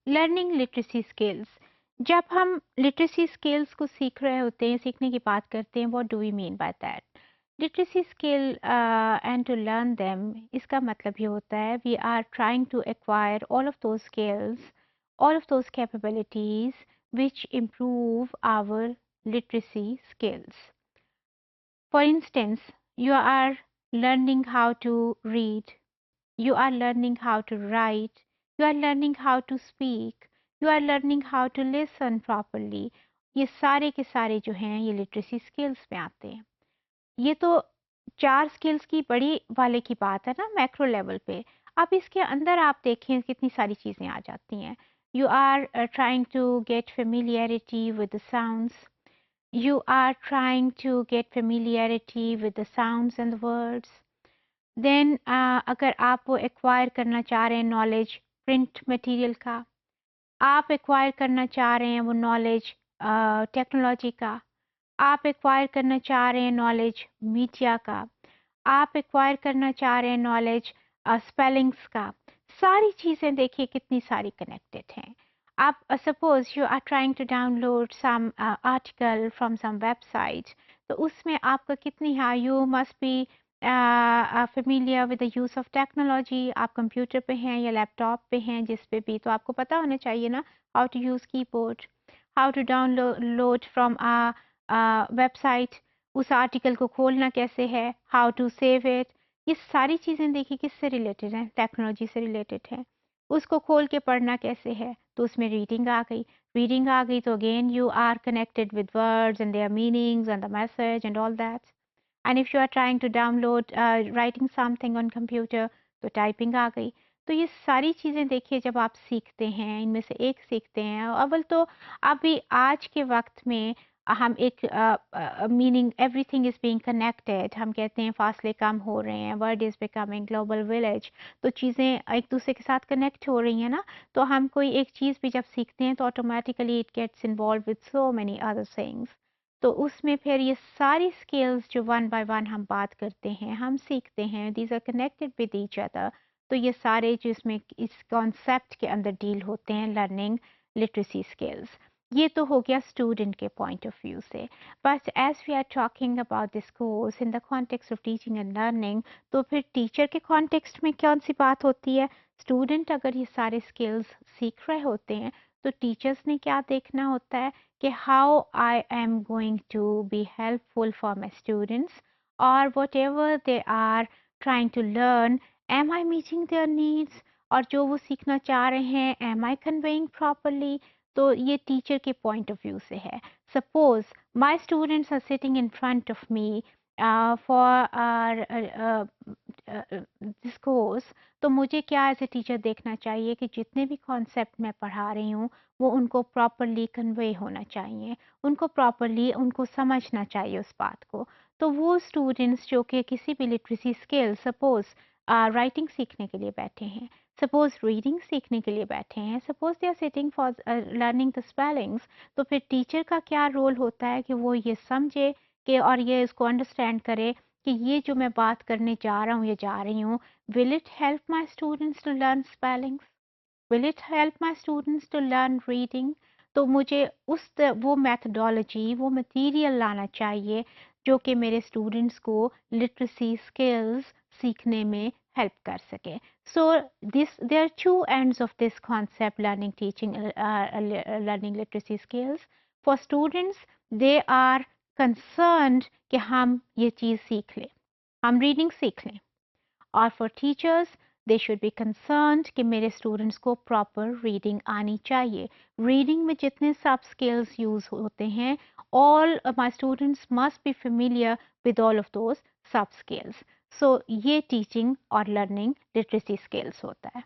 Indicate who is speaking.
Speaker 1: Learning literacy skills. जब हम literacy skills को सीख रहे होते हैं, सीखने की बात करते हैं, what do we mean by that? Literacy skill and to learn them, इसका मतलब ये होता है we are trying to acquire all of those skills, all of those capabilities which improve our literacy skills. For instance, you are learning how to read, you are learning how to write, you are learning how to speak, you are learning how to listen properly. ये सारे के सारे जो हैं ये literacy skills में आते हैं। ये तो 4 स्किल्स की बड़ी वाले की बात है ना, मैक्रो लेवल पे। अब इसके अंदर आप देखें कितनी सारी चीज़ें आ जाती हैं। You are trying to get familiarity with the sounds, you are trying to get familiarity with the sounds and the words. Then अगर आप वो एक्वायर करना चाह रहे हैं नॉलेज प्रिंट मटेरियल का, आप एक्वायर करना चाह रहे हैं वो नॉलेज टेक्नोलॉजी का, आप एक्वायर करना चाह रहे हैं नॉलेज मीडिया का, आप एक्वायर करना चाह रहे हैं नॉलेज स्पेलिंग्स का, सारी चीज़ें देखिए कितनी सारी कनेक्टेड हैं। आप suppose you are trying to download some article from some website, तो उसमें आपका कितनी है, you must be familiar with the use of technology. आप कंप्यूटर पे हैं या लैपटॉप पे हैं, जिस पे भी, तो आपको पता होना चाहिए ना how to use keyboard, how to download from website, उस आर्टिकल को खोलना कैसे है, हाउ टू सेव इट। ये सारी चीज़ें देखिए किससे रिलेटेड हैं, टेक्नोलॉजी से रिलेटेड हैं। उसको खोल के पढ़ना कैसे है, तो उसमें रीडिंग आ गई। रीडिंग आ गई तो again you are connected with words and their meanings and the message and all that. And if you are trying to download writing something on computer, तो टाइपिंग आ गई। तो ये सारी चीज़ें देखिए जब आप सीखते हैं, इनमें से एक सीखते हैं, अव्वल तो अभी आज के वक्त में हम एक meaning everything is being connected, हम कहते हैं फासले कम हो रहे हैं, world is becoming global village, तो चीज़ें एक दूसरे के साथ कनेक्ट हो रही हैं ना। तो हम कोई एक चीज़ भी जब सीखते हैं तो automatically it gets involved with so many other things. तो उसमें फिर ये सारी स्किल्स जो वन बाय वन हम बात करते हैं, हम सीखते हैं, these are connected with each other. तो ये सारे जो इसमें इस कॉन्सेप्ट के अंदर डील होते हैं, लर्निंग लिटरेसी स्किल्स। ये तो हो गया स्टूडेंट के पॉइंट ऑफ व्यू से। But as we are talking about this course in the context of teaching and learning, तो फिर टीचर के कॉन्टेक्स्ट में कौन सी बात होती है? स्टूडेंट अगर ये सारे स्किल्स सीख रहे होते हैं, तो टीचर्स ने क्या देखना होता है कि how I am going to be helpful for my students, और whatever they are trying to learn, am I meeting their needs, और जो वो सीखना चाह रहे हैं एम आई कन्वेइंग प्रॉपरली। तो ये टीचर के पॉइंट ऑफ व्यू से है। Suppose my students are sitting in front of me for this course, तो मुझे क्या एज ए टीचर देखना चाहिए कि जितने भी कॉन्सेप्ट मैं पढ़ा रही हूँ वो उनको प्रॉपरली कन्वे होना चाहिए, उनको प्रॉपरली उनको समझना चाहिए उस बात को। तो वो स्टूडेंट्स जो कि किसी भी लिटरेसी स्किल, सपोज राइटिंग सीखने के लिए बैठे हैं, सपोज रीडिंग सीखने के लिए बैठे हैं, suppose they are sitting for learning the spellings, तो फिर टीचर का क्या रोल होता है कि वो ये समझे कि और ये इसको अंडरस्टैंड करे कि ये जो मैं बात करने जा रहा हूँ या जा रही हूँ, will it help my students to learn spellings, will it help my students to learn reading. तो मुझे वो मैथडोलॉजी, वो मटेरियल लाना चाहिए जो कि मेरे स्टूडेंट्स को लिटरेसी स्किल्स सीखने में हेल्प कर सके। So this there are two ends of this concept, learning teaching, learning literacy skills. For students, they are concerned कि हम ये चीज़ सीख लें, हम रीडिंग सीख लें। और for teachers, they should be concerned कि मेरे स्टूडेंट्स को प्रॉपर रीडिंग आनी चाहिए। रीडिंग में जितने सब स्किल्स यूज़ होते हैं, all my students must be familiar with all of those सब स्किल्स। सो ये टीचिंग और लर्निंग लिटरेसी स्किल्स होता है।